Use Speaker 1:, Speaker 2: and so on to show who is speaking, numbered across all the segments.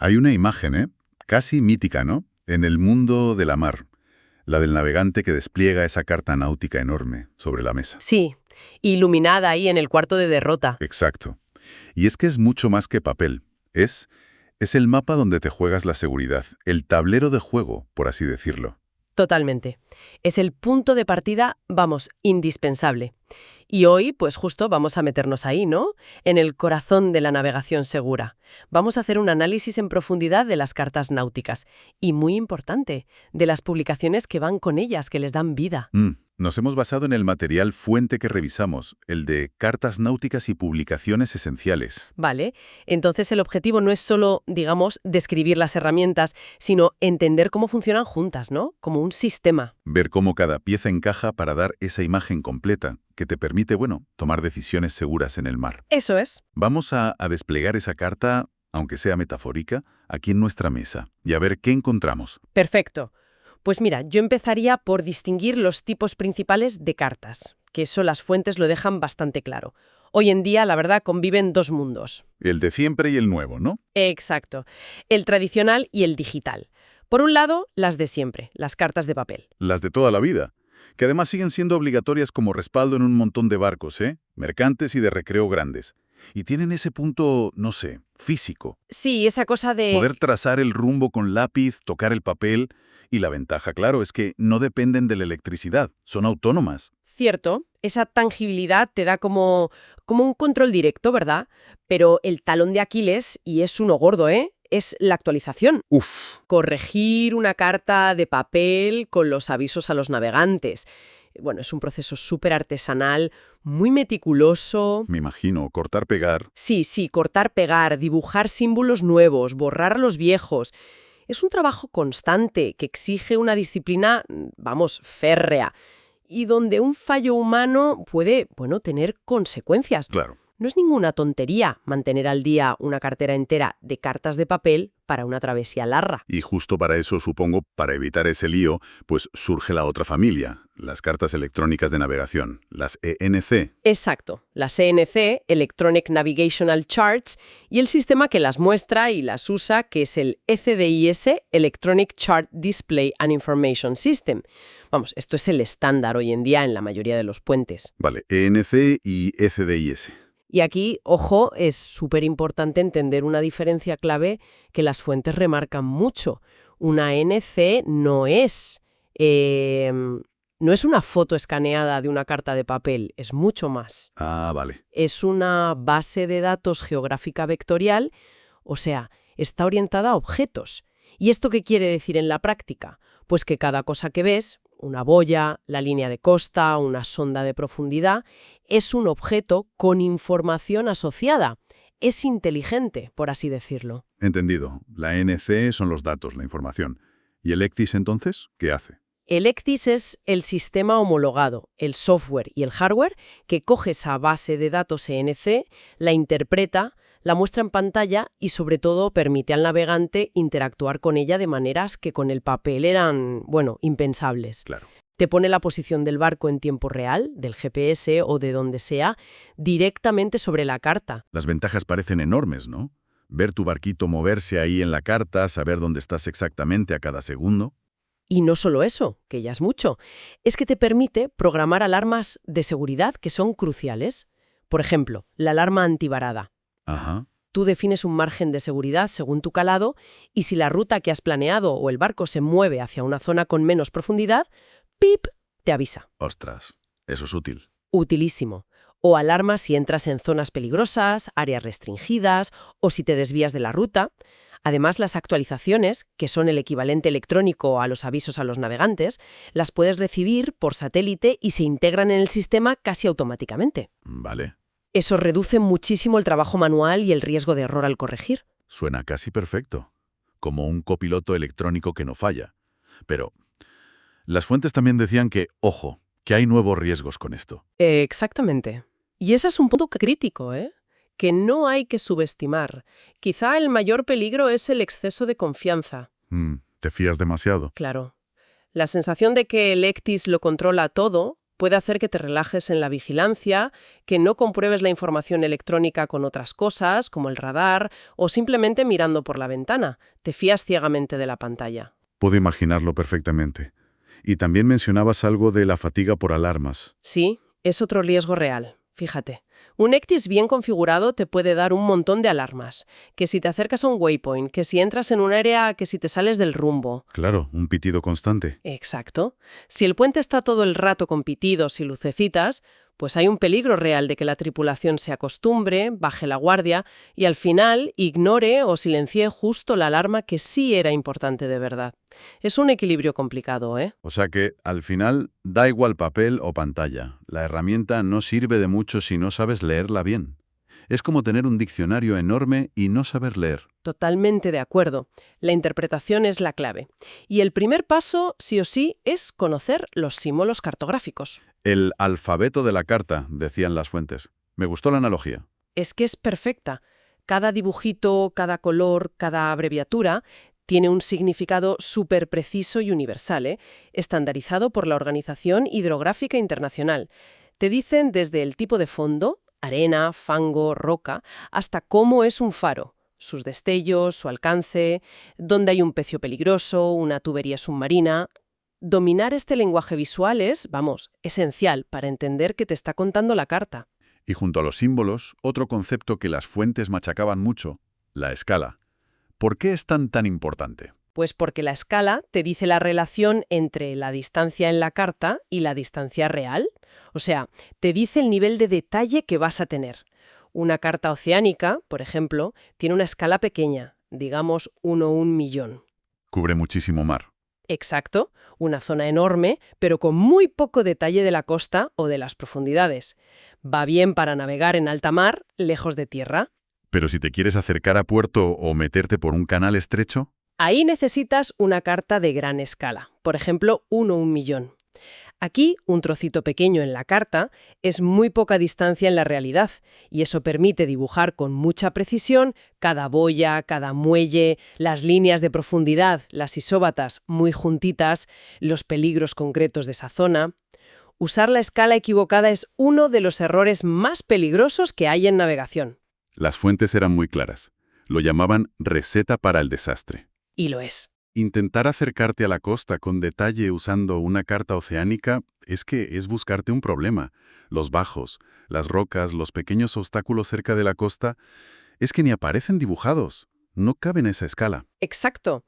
Speaker 1: Hay una imagen, casi mítica, ¿no? En el mundo de la mar, la del navegante que despliega esa carta náutica enorme sobre la mesa.
Speaker 2: Sí, iluminada ahí en el cuarto de derrota.
Speaker 1: Exacto. Y es que es mucho más que papel. Es el mapa donde te juegas la seguridad, el tablero de juego, por así decirlo.
Speaker 2: Totalmente. Es el punto de partida, vamos, indispensable. Y hoy, pues justo vamos a meternos ahí, ¿no? En el corazón de la navegación segura. Vamos a hacer un análisis en profundidad de las cartas náuticas. Y muy importante, de las publicaciones que van con ellas, que les dan vida.
Speaker 1: Nos hemos basado en el material fuente que revisamos, el de Cartas náuticas y publicaciones esenciales.
Speaker 2: Vale, entonces el objetivo no es solo, digamos, describir las herramientas, sino entender cómo funcionan juntas, ¿no? Como un sistema.
Speaker 1: Ver cómo cada pieza encaja para dar esa imagen completa que te permite, tomar decisiones seguras en el mar.
Speaker 2: Eso es.
Speaker 1: Vamos a desplegar esa carta, aunque sea metafórica, aquí en nuestra mesa y a ver qué encontramos.
Speaker 2: Perfecto. Pues mira, yo empezaría por distinguir los tipos principales de cartas, que eso las fuentes lo dejan bastante claro. Hoy en día, la verdad, conviven dos mundos.
Speaker 1: El de siempre y el nuevo, ¿no?
Speaker 2: Exacto. El tradicional y el digital. Por un lado, las de siempre, las cartas de papel.
Speaker 1: Las de toda la vida, que además siguen siendo obligatorias como respaldo en un montón de barcos, mercantes y de recreo grandes. Y tienen ese punto, no sé, físico.
Speaker 2: Sí, esa cosa de...
Speaker 1: Poder trazar el rumbo con lápiz, tocar el papel. Y la ventaja, claro, es que no dependen de la electricidad, son autónomas.
Speaker 2: Cierto, esa tangibilidad te da como un control directo, ¿verdad? Pero el talón de Aquiles, y es uno gordo, es la actualización.
Speaker 1: Uf.
Speaker 2: Corregir una carta de papel con los avisos a los navegantes. Bueno, es un proceso súper artesanal, muy meticuloso.
Speaker 1: Me imagino, cortar, pegar.
Speaker 2: Sí, cortar, pegar, dibujar símbolos nuevos, borrar los viejos. Es un trabajo constante que exige una disciplina, vamos, férrea, y donde un fallo humano puede, tener consecuencias.
Speaker 1: Claro.
Speaker 2: No es ninguna tontería mantener al día una cartera entera de cartas de papel para una travesía larga.
Speaker 1: Y justo para eso, supongo, para evitar ese lío, pues surge la otra familia, las cartas electrónicas de navegación, las ENC.
Speaker 2: Exacto, las ENC, Electronic Navigational Charts, y el sistema que las muestra y las usa, que es el ECDIS, Electronic Chart Display and Information System. Vamos, esto es el estándar hoy en día en la mayoría de los puentes.
Speaker 1: Vale, ENC y ECDIS.
Speaker 2: Y aquí, ojo, es súper importante entender una diferencia clave que las fuentes remarcan mucho. Una ENC no es una foto escaneada de una carta de papel, es mucho más.
Speaker 1: Ah, vale.
Speaker 2: Es una base de datos geográfica vectorial, o sea, está orientada a objetos. ¿Y esto qué quiere decir en la práctica? Pues que cada cosa que ves, una boya, la línea de costa, una sonda de profundidad, es un objeto con información asociada. Es inteligente, por así decirlo.
Speaker 1: Entendido. La ENC son los datos, la información. ¿Y el ECDIS entonces qué hace?
Speaker 2: El ECDIS es el sistema homologado, el software y el hardware que coge esa base de datos ENC, la interpreta, la muestra en pantalla y sobre todo permite al navegante interactuar con ella de maneras que con el papel eran, impensables.
Speaker 1: Claro.
Speaker 2: Te pone la posición del barco en tiempo real, del GPS o de donde sea, directamente sobre la carta.
Speaker 1: Las ventajas parecen enormes, ¿no? Ver tu barquito moverse ahí en la carta, saber dónde estás exactamente a cada segundo.
Speaker 2: Y no solo eso, que ya es mucho, es que te permite programar alarmas de seguridad que son cruciales. Por ejemplo, la alarma antivarada.
Speaker 1: Ajá.
Speaker 2: Tú defines un margen de seguridad según tu calado y si la ruta que has planeado o el barco se mueve hacia una zona con menos profundidad, ¡pip!, te avisa.
Speaker 1: Ostras, eso es útil.
Speaker 2: Utilísimo. O alarma si entras en zonas peligrosas, áreas restringidas o si te desvías de la ruta. Además, las actualizaciones, que son el equivalente electrónico a los avisos a los navegantes, las puedes recibir por satélite y se integran en el sistema casi automáticamente.
Speaker 1: Vale.
Speaker 2: Eso reduce muchísimo el trabajo manual y el riesgo de error al corregir.
Speaker 1: Suena casi perfecto. Como un copiloto electrónico que no falla. Pero las fuentes también decían que, ojo, que hay nuevos riesgos con esto.
Speaker 2: Exactamente. Y ese es un punto crítico, que no hay que subestimar. Quizá el mayor peligro es el exceso de confianza.
Speaker 1: ¿Te fías demasiado?
Speaker 2: Claro. La sensación de que el ECDIS lo controla todo Puede hacer que te relajes en la vigilancia, que no compruebes la información electrónica con otras cosas, como el radar, o simplemente mirando por la ventana. Te fías ciegamente de la pantalla.
Speaker 1: Puedo imaginarlo perfectamente. Y también mencionabas algo de la fatiga por alarmas.
Speaker 2: Sí, es otro riesgo real. Fíjate, un Ectis bien configurado te puede dar un montón de alarmas. Que si te acercas a un waypoint, que si entras en un área, que si te sales del rumbo.
Speaker 1: Claro, un pitido constante.
Speaker 2: Exacto. Si el puente está todo el rato con pitidos y lucecitas, pues hay un peligro real de que la tripulación se acostumbre, baje la guardia y al final ignore o silencie justo la alarma que sí era importante de verdad. Es un equilibrio complicado, ¿eh?
Speaker 1: O sea que, al final, da igual papel o pantalla. La herramienta no sirve de mucho si no sabes leerla bien. Es como tener un diccionario enorme y no saber leer.
Speaker 2: Totalmente de acuerdo. La interpretación es la clave. Y el primer paso, sí o sí, es conocer los símbolos cartográficos.
Speaker 1: El alfabeto de la carta, decían las fuentes. Me gustó la analogía.
Speaker 2: Es que es perfecta. Cada dibujito, cada color, cada abreviatura tiene un significado súper preciso y universal, estandarizado por la Organización Hidrográfica Internacional. Te dicen desde el tipo de fondo, arena, fango, roca, hasta cómo es un faro, sus destellos, su alcance, dónde hay un pecio peligroso, una tubería submarina. Dominar este lenguaje visual es, vamos, esencial para entender qué te está contando la carta.
Speaker 1: Y junto a los símbolos, otro concepto que las fuentes machacaban mucho, la escala. ¿Por qué es tan importante?
Speaker 2: Pues porque la escala te dice la relación entre la distancia en la carta y la distancia real. O sea, te dice el nivel de detalle que vas a tener. Una carta oceánica, por ejemplo, tiene una escala pequeña, digamos 1/1.000.000.
Speaker 1: Cubre muchísimo mar.
Speaker 2: Exacto, una zona enorme, pero con muy poco detalle de la costa o de las profundidades. Va bien para navegar en alta mar, lejos de tierra.
Speaker 1: Pero si te quieres acercar a puerto o meterte por un canal estrecho,
Speaker 2: Ahí necesitas una carta de gran escala, por ejemplo, 1/1.000.000. Aquí, un trocito pequeño en la carta es muy poca distancia en la realidad, y eso permite dibujar con mucha precisión cada boya, cada muelle, las líneas de profundidad, las isóbatas muy juntitas, los peligros concretos de esa zona. Usar la escala equivocada es uno de los errores más peligrosos que hay en navegación.
Speaker 1: las fuentes eran muy claras. Lo llamaban receta para el desastre.
Speaker 2: Y lo es.
Speaker 1: Intentar acercarte a la costa con detalle usando una carta oceánica es buscarte un problema. Los bajos, las rocas, los pequeños obstáculos cerca de la costa, es que ni aparecen dibujados. No caben a esa escala.
Speaker 2: Exacto.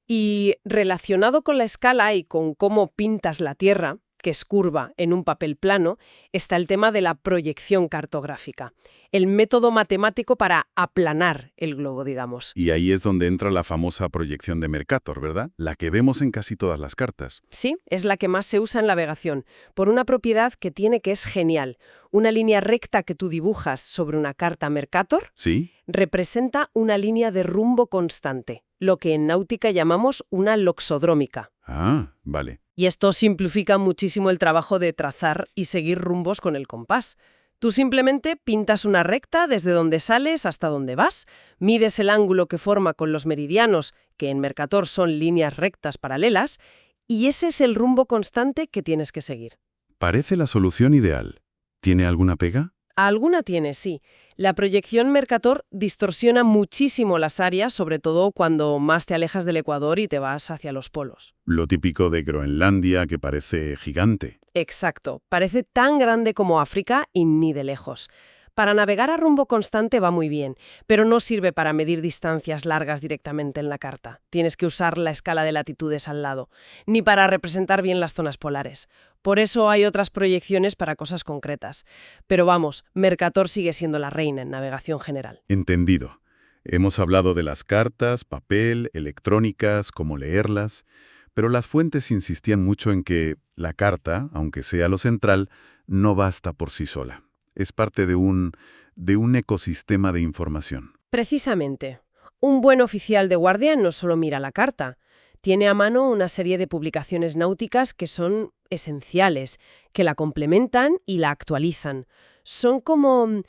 Speaker 2: Y relacionado con la escala y con cómo pintas la Tierra, que es curva en un papel plano, está el tema de la proyección cartográfica, el método matemático para aplanar el globo, digamos.
Speaker 1: Y ahí es donde entra la famosa proyección de Mercator, ¿verdad? La que vemos en casi todas las cartas.
Speaker 2: Sí, es la que más se usa en navegación, por una propiedad que tiene que es genial. Una línea recta que tú dibujas sobre una carta Mercator
Speaker 1: ¿Sí?
Speaker 2: representa una línea de rumbo constante, lo que en náutica llamamos una loxodrómica.
Speaker 1: Ah, vale.
Speaker 2: Y esto simplifica muchísimo el trabajo de trazar y seguir rumbos con el compás. Tú simplemente pintas una recta desde donde sales hasta donde vas, mides el ángulo que forma con los meridianos, que en Mercator son líneas rectas paralelas, y ese es el rumbo constante que tienes que seguir.
Speaker 1: Parece la solución ideal. ¿Tiene alguna pega?
Speaker 2: Alguna tiene, sí. La proyección Mercator distorsiona muchísimo las áreas, sobre todo cuando más te alejas del ecuador y te vas hacia los polos.
Speaker 1: Lo típico de Groenlandia, que parece gigante.
Speaker 2: Exacto. Parece tan grande como África y ni de lejos. Para navegar a rumbo constante va muy bien, pero no sirve para medir distancias largas directamente en la carta. Tienes que usar la escala de latitudes al lado, ni para representar bien las zonas polares. Por eso hay otras proyecciones para cosas concretas. Pero vamos, Mercator sigue siendo la reina en navegación general.
Speaker 1: Entendido. Hemos hablado de las cartas, papel, electrónicas, cómo leerlas, pero las fuentes insistían mucho en que la carta, aunque sea lo central, no basta por sí sola. Es parte de un ecosistema de información.
Speaker 2: Precisamente. Un buen oficial de guardia no solo mira la carta, tiene a mano una serie de publicaciones náuticas que son esenciales, que la complementan y la actualizan. Son como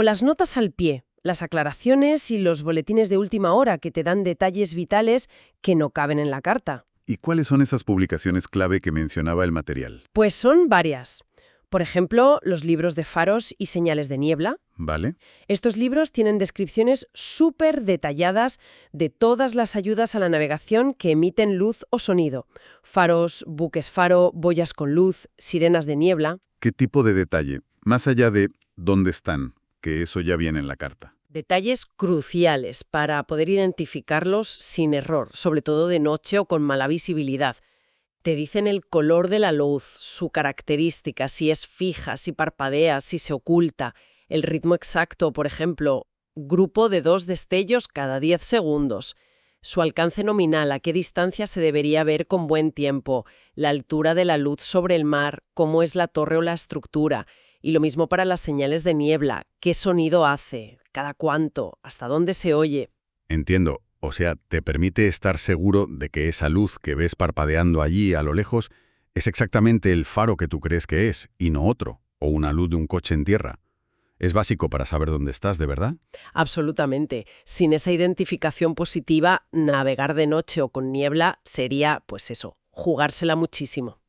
Speaker 2: las notas al pie, las aclaraciones y los boletines de última hora que te dan detalles vitales que no caben en la carta.
Speaker 1: ¿Y cuáles son esas publicaciones clave que mencionaba el material?
Speaker 2: Pues son varias. Por ejemplo, los libros de faros y señales de niebla.
Speaker 1: ¿Vale?
Speaker 2: Estos libros tienen descripciones súper detalladas de todas las ayudas a la navegación que emiten luz o sonido. Faros, buques faro, boyas con luz, sirenas de niebla.
Speaker 1: ¿Qué tipo de detalle? Más allá de dónde están, que eso ya viene en la carta.
Speaker 2: Detalles cruciales para poder identificarlos sin error, sobre todo de noche o con mala visibilidad. Te dicen el color de la luz, su característica, si es fija, si parpadea, si se oculta, el ritmo exacto, por ejemplo, grupo de 2 destellos cada 10 segundos, su alcance nominal, a qué distancia se debería ver con buen tiempo, la altura de la luz sobre el mar, cómo es la torre o la estructura, y lo mismo para las señales de niebla, qué sonido hace, cada cuánto, hasta dónde se oye.
Speaker 1: Entiendo. O sea, te permite estar seguro de que esa luz que ves parpadeando allí a lo lejos es exactamente el faro que tú crees que es, y no otro, o una luz de un coche en tierra. Es básico para saber dónde estás, ¿de verdad?
Speaker 2: Absolutamente. Sin esa identificación positiva, navegar de noche o con niebla sería, pues eso, jugársela muchísimo.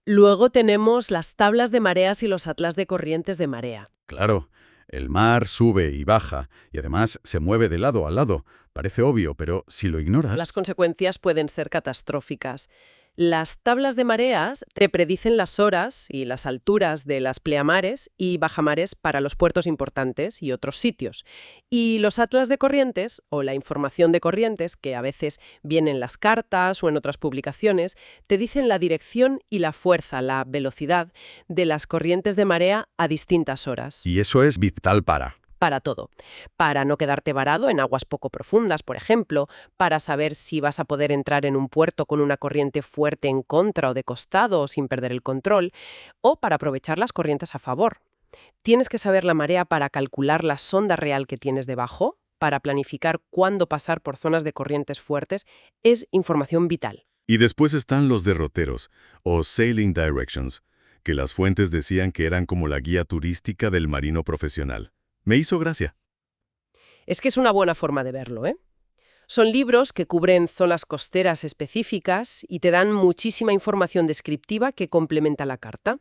Speaker 2: Luego tenemos las tablas de mareas y los atlas de corrientes de marea.
Speaker 1: Claro, el mar sube y baja, y además se mueve de lado a lado. Parece obvio, pero si lo ignoras...
Speaker 2: Las consecuencias pueden ser catastróficas. Las tablas de mareas te predicen las horas y las alturas de las pleamares y bajamares para los puertos importantes y otros sitios. Y los atlas de corrientes, o la información de corrientes, que a veces viene en las cartas o en otras publicaciones, te dicen la dirección y la fuerza, la velocidad de las corrientes de marea a distintas horas.
Speaker 1: Y eso es vital para...
Speaker 2: Para todo. Para no quedarte varado en aguas poco profundas, por ejemplo, para saber si vas a poder entrar en un puerto con una corriente fuerte en contra o de costado o sin perder el control, o para aprovechar las corrientes a favor. Tienes que saber la marea para calcular la sonda real que tienes debajo, para planificar cuándo pasar por zonas de corrientes fuertes, es información vital.
Speaker 1: Y después están los derroteros, o sailing directions, que las fuentes decían que eran como la guía turística del marino profesional. Me hizo gracia.
Speaker 2: Es que es una buena forma de verlo, ¿eh? Son libros que cubren zonas costeras específicas y te dan muchísima información descriptiva que complementa la carta.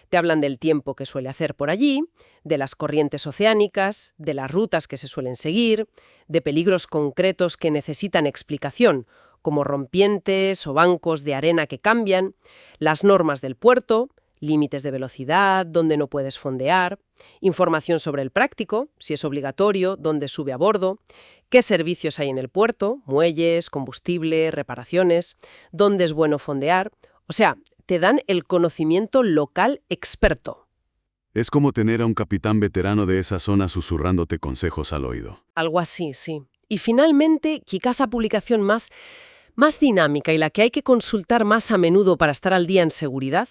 Speaker 2: Te hablan del tiempo que suele hacer por allí, de las corrientes oceánicas, de las rutas que se suelen seguir, de peligros concretos que necesitan explicación, como rompientes o bancos de arena que cambian, las normas del puerto, límites de velocidad, dónde no puedes fondear, información sobre el práctico, si es obligatorio, dónde sube a bordo, qué servicios hay en el puerto, muelles, combustible, reparaciones, dónde es bueno fondear. O sea, te dan el conocimiento local experto.
Speaker 1: Es como tener a un capitán veterano de esa zona susurrándote consejos al oído.
Speaker 2: Algo así, sí. Y finalmente, quizás la publicación más dinámica y la que hay que consultar más a menudo para estar al día en seguridad,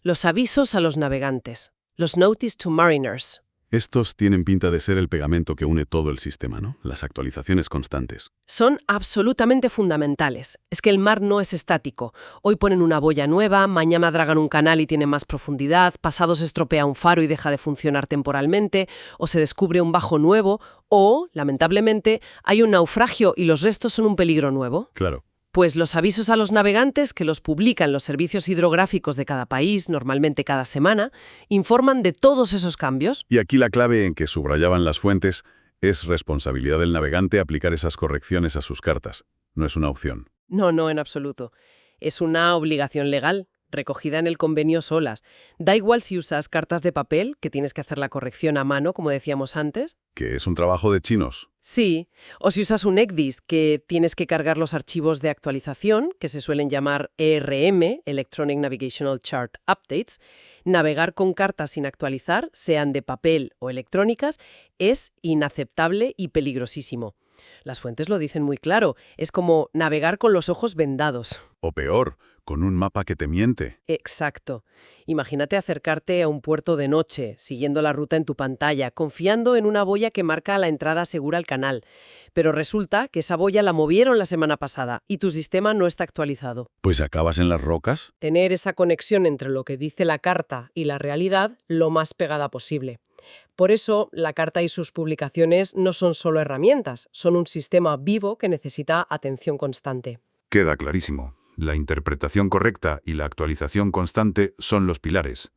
Speaker 2: los avisos a los navegantes, los Notice to Mariners.
Speaker 1: Estos tienen pinta de ser el pegamento que une todo el sistema, ¿no? Las actualizaciones constantes.
Speaker 2: Son absolutamente fundamentales. Es que el mar no es estático. Hoy ponen una boya nueva, mañana dragan un canal y tiene más profundidad, pasado se estropea un faro y deja de funcionar temporalmente, o se descubre un bajo nuevo, o, lamentablemente, hay un naufragio y los restos son un peligro nuevo.
Speaker 1: Claro.
Speaker 2: Pues los avisos a los navegantes, que los publican los servicios hidrográficos de cada país, normalmente cada semana, informan de todos esos cambios.
Speaker 1: Y aquí la clave en que subrayaban las fuentes es responsabilidad del navegante aplicar esas correcciones a sus cartas. No es una opción.
Speaker 2: No, en absoluto. Es una obligación legal, recogida en el convenio SOLAS. Da igual si usas cartas de papel, que tienes que hacer la corrección a mano, como decíamos antes.
Speaker 1: ¿Que es un trabajo de chinos?
Speaker 2: Sí, o si usas un ECDIS, que tienes que cargar los archivos de actualización, que se suelen llamar ERM, Electronic Navigational Chart Updates. Navegar con cartas sin actualizar, sean de papel o electrónicas, es inaceptable y peligrosísimo. Las fuentes lo dicen muy claro, es como navegar con los ojos vendados.
Speaker 1: O peor, con un mapa que te miente.
Speaker 2: Exacto. Imagínate acercarte a un puerto de noche, siguiendo la ruta en tu pantalla, confiando en una boya que marca la entrada segura al canal. Pero resulta que esa boya la movieron la semana pasada y tu sistema no está actualizado.
Speaker 1: Pues acabas en las rocas.
Speaker 2: Tener esa conexión entre lo que dice la carta y la realidad lo más pegada posible. Por eso, la carta y sus publicaciones no son solo herramientas, son un sistema vivo que necesita atención constante.
Speaker 3: Queda clarísimo. La interpretación correcta y la actualización constante son los pilares.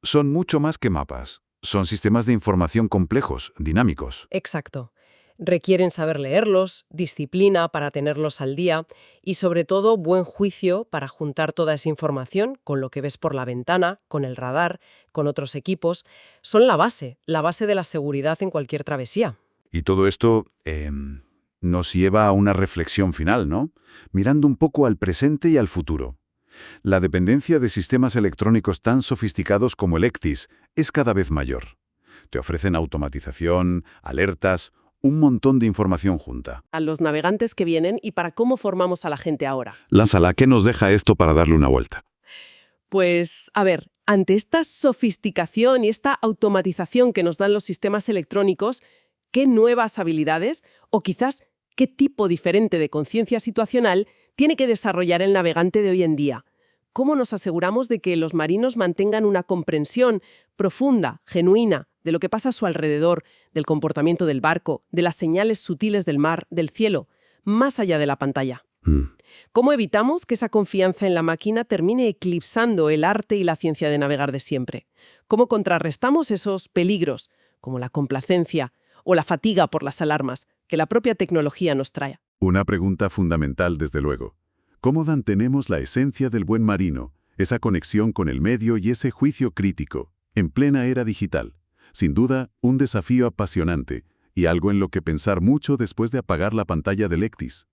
Speaker 3: Son mucho más que mapas. Son sistemas de información complejos, dinámicos.
Speaker 2: Exacto. Requieren saber leerlos, disciplina para tenerlos al día y, sobre todo, buen juicio para juntar toda esa información con lo que ves por la ventana, con el radar, con otros equipos. Son la base de la seguridad en cualquier travesía.
Speaker 3: Y todo esto nos lleva a una reflexión final, ¿no? Mirando un poco al presente y al futuro. La dependencia de sistemas electrónicos tan sofisticados como el ECDIS es cada vez mayor. Te ofrecen automatización, alertas, un montón de información junta.
Speaker 2: A los navegantes que vienen y para cómo formamos a la gente ahora.
Speaker 3: Lánzala, ¿qué nos deja esto para darle una vuelta?
Speaker 2: Pues, a ver, ante esta sofisticación y esta automatización que nos dan los sistemas electrónicos, ¿qué nuevas habilidades o quizás qué tipo diferente de conciencia situacional tiene que desarrollar el navegante de hoy en día? ¿Cómo nos aseguramos de que los marinos mantengan una comprensión profunda, genuina, de lo que pasa a su alrededor, del comportamiento del barco, de las señales sutiles del mar, del cielo, más allá de la pantalla? ¿Cómo evitamos que esa confianza en la máquina termine eclipsando el arte y la ciencia de navegar de siempre? ¿Cómo contrarrestamos esos peligros, como la complacencia o la fatiga por las alarmas que la propia tecnología nos trae?
Speaker 1: Una pregunta fundamental, desde luego. ¿Cómo mantenemos la esencia del buen marino, esa conexión con el medio y ese juicio crítico, en plena era digital? Sin duda, un desafío apasionante y algo en lo que pensar mucho después de apagar la pantalla del ECDIS.